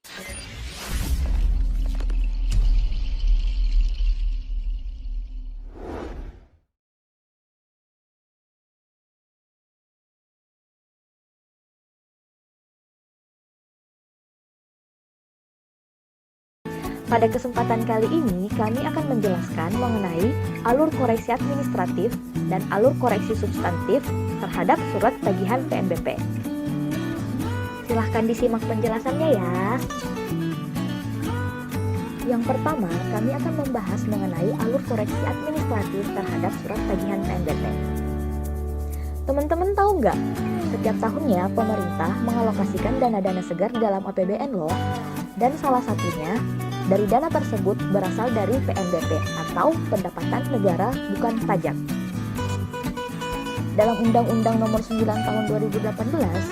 Pada kesempatan kali ini, kami akan menjelaskan mengenai alur koreksi administratif dan alur koreksi substantif terhadap surat tagihan PNBP. Silahkan disimak penjelasannya ya. Yang pertama, kami akan membahas mengenai alur koreksi administratif terhadap surat tagihan PNBP. Teman-teman tahu nggak? Setiap tahunnya pemerintah mengalokasikan dana-dana segar dalam APBN loh. Dan salah satunya dari dana tersebut berasal dari PNBP atau pendapatan negara bukan pajak. Dalam Undang-Undang Nomor 9 Tahun 2018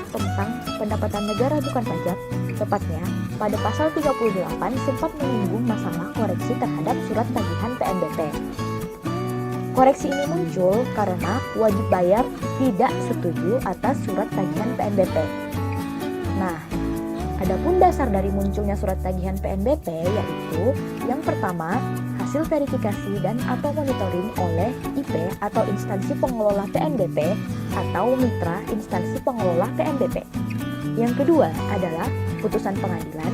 tentang pendapatan negara bukan pajak, tepatnya pada pasal 38 sempat menyinggung masalah koreksi terhadap surat tagihan PNBP. Koreksi ini muncul karena wajib bayar tidak setuju atas surat tagihan PNBP. Nah, adapun dasar dari munculnya surat tagihan PNBP yaitu yang pertama, hasil verifikasi dan atau monitoring oleh IP atau instansi pengelola PNBP atau mitra instansi pengelola PNBP. Yang kedua adalah putusan pengadilan.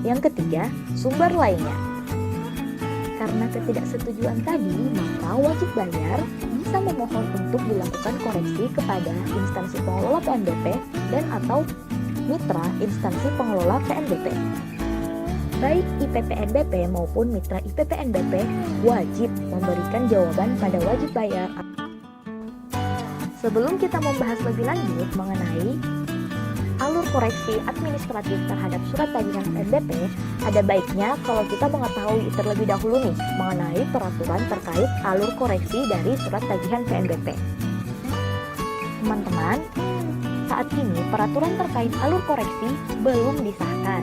Yang ketiga, sumber lainnya. Karena ketidaksetujuan tadi, maka wajib bayar bisa memohon untuk dilakukan koreksi kepada instansi pengelola PNBP dan atau mitra instansi pengelola PNBP. Baik IP PNBP maupun mitra IP PNBP wajib memberikan jawaban pada wajib bayar. Sebelum kita membahas lebih lanjut mengenai alur koreksi administratif terhadap surat tagihan PNBP, ada baiknya kalau kita mengetahui terlebih dahulu nih mengenai peraturan terkait alur koreksi dari surat tagihan PNBP. Teman-teman, saat ini peraturan terkait alur koreksi belum disahkan,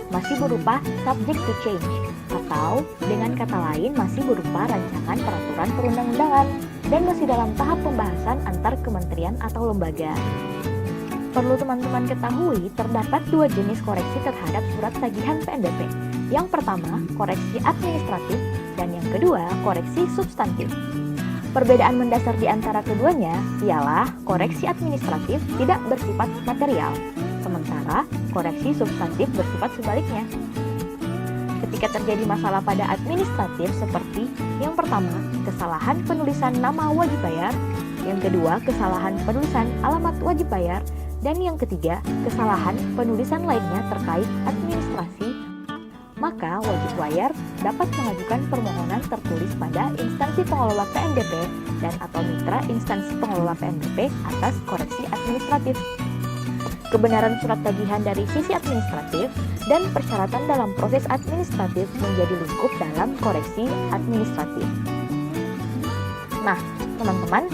masih berupa subject to change, atau dengan kata lain masih berupa rancangan peraturan perundang-undangan dan masih dalam tahap pembahasan antar kementerian atau lembaga. Perlu teman-teman ketahui, terdapat dua jenis koreksi terhadap surat tagihan PNBP. Yang pertama, koreksi administratif, dan yang kedua, koreksi substantif. Perbedaan mendasar di antara keduanya ialah koreksi administratif tidak bersifat material, sementara koreksi substantif bersifat sebaliknya. Ketika terjadi masalah pada administratif seperti yang pertama, kesalahan penulisan nama wajib bayar, yang kedua, kesalahan penulisan alamat wajib bayar, dan yang ketiga, kesalahan penulisan lainnya terkait administrasi, maka wajib bayar dapat mengajukan permohonan tertulis pada instansi pengelola PNBP dan atau mitra instansi pengelola PNBP atas koreksi administratif. Kebenaran surat tagihan dari sisi administratif dan persyaratan dalam proses administratif menjadi lingkup dalam koreksi administratif. Nah, teman-teman,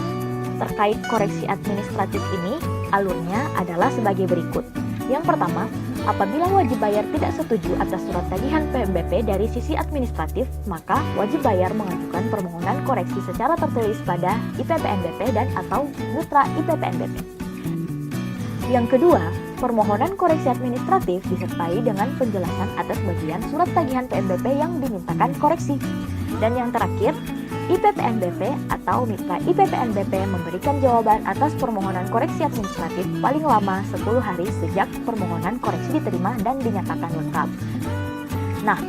terkait koreksi administratif ini, alurnya adalah sebagai berikut. Yang pertama, apabila wajib bayar tidak setuju atas surat tagihan PNBP dari sisi administratif, maka wajib bayar mengajukan permohonan koreksi secara tertulis pada IP PNBP dan atau mitra IP PNBP. Yang kedua, permohonan koreksi administratif disertai dengan penjelasan atas bagian surat tagihan PNBP yang dimintakan koreksi. Dan yang terakhir, IP PNBP atau mitra IP PNBP memberikan jawaban atas permohonan koreksi administratif paling lama 10 hari sejak permohonan koreksi diterima dan dinyatakan lengkap. Nah,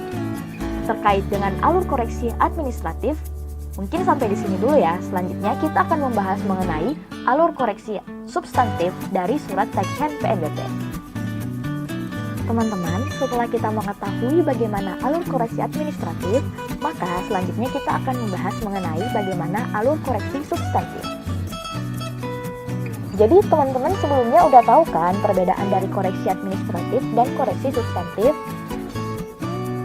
terkait dengan alur koreksi administratif, mungkin sampai di sini dulu ya. Selanjutnya kita akan membahas mengenai alur koreksi substantif dari surat tagihan PNBP. Teman-teman, setelah kita mengetahui bagaimana alur koreksi administratif, maka selanjutnya kita akan membahas mengenai bagaimana alur koreksi substantif. Jadi teman-teman sebelumnya udah tahu kan perbedaan dari koreksi administratif dan koreksi substantif?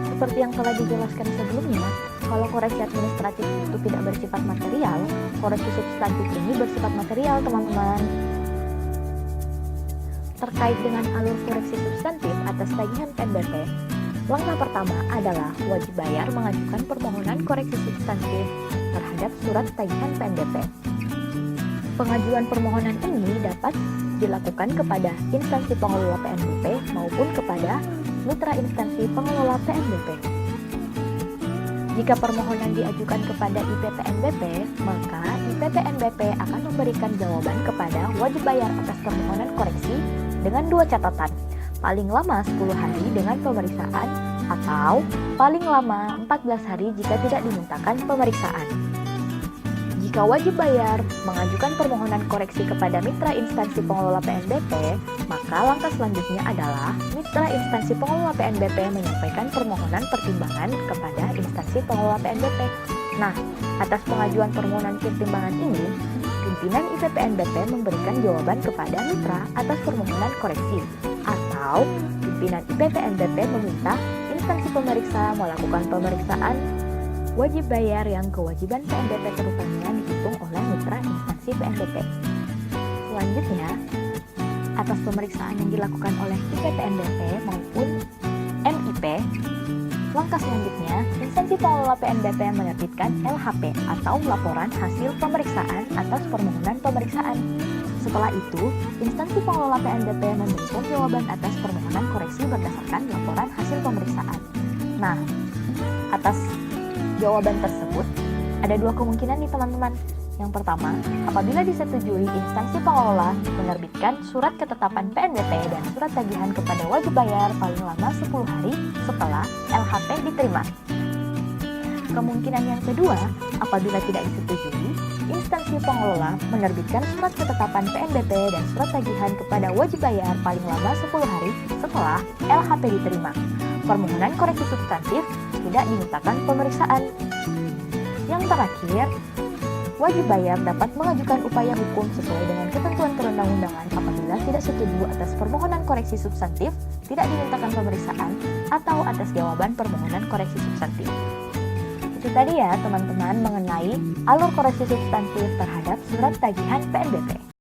Seperti yang telah dijelaskan sebelumnya, kalau koreksi administratif itu tidak bersifat material, koreksi substantif ini bersifat material, teman-teman. Terkait dengan alur koreksi substantif atas tagihan PNBP, langkah pertama adalah wajib bayar mengajukan permohonan koreksi substantif terhadap surat tagihan PNBP. Pengajuan permohonan ini dapat dilakukan kepada instansi pengelola PNBP maupun kepada mitra instansi pengelola PNBP. Jika permohonan diajukan kepada IPPNBP, maka IPPNBP akan memberikan jawaban kepada wajib bayar atas permohonan koreksi dengan dua catatan, paling lama 10 hari dengan pemeriksaan atau paling lama 14 hari jika tidak dimintakan pemeriksaan. Jika wajib bayar mengajukan permohonan koreksi kepada mitra instansi pengelola PNBP, maka langkah selanjutnya adalah mitra instansi pengelola PNBP menyampaikan permohonan pertimbangan kepada instansi pengelola PNBP. Nah, atas pengajuan permohonan pertimbangan ini, pimpinan IPPNBP memberikan jawaban kepada mitra atas permohonan koreksi, atau pimpinan IPPNBP meminta instansi pemeriksa melakukan pemeriksaan wajib bayar yang kewajiban PNBP terutamanya dihitung oleh mitra instansi PNBP. Selanjutnya, atas pemeriksaan yang dilakukan oleh IPPNBP maupun MIP, langkah selanjutnya, instansi pengelola PNBP menerbitkan LHP atau laporan hasil pemeriksaan atas permohonan pemeriksaan. Setelah itu, instansi pengelola PNBP memberikan jawaban atas permohonan koreksi berdasarkan laporan hasil pemeriksaan. Nah, atas jawaban tersebut, ada dua kemungkinan nih teman-teman. Yang pertama, apabila disetujui, instansi pengelola menerbitkan surat ketetapan PNBP dan surat tagihan kepada wajib bayar paling lama 10 hari setelah LHP diterima. Kemungkinan yang kedua, apabila tidak disetujui, instansi pengelola menerbitkan surat ketetapan PNBP dan surat tagihan kepada wajib bayar paling lama 10 hari setelah LHP diterima. Permohonan koreksi substantif tidak dimintakan pemeriksaan. Yang terakhir, wajib bayar dapat mengajukan upaya hukum sesuai dengan ketentuan perundang-undangan apabila tidak setuju atas permohonan koreksi substantif, tidak dimintakan pemeriksaan, atau atas jawaban permohonan koreksi substantif. Itu tadi ya teman-teman mengenai alur koreksi substantif terhadap surat tagihan PNBP.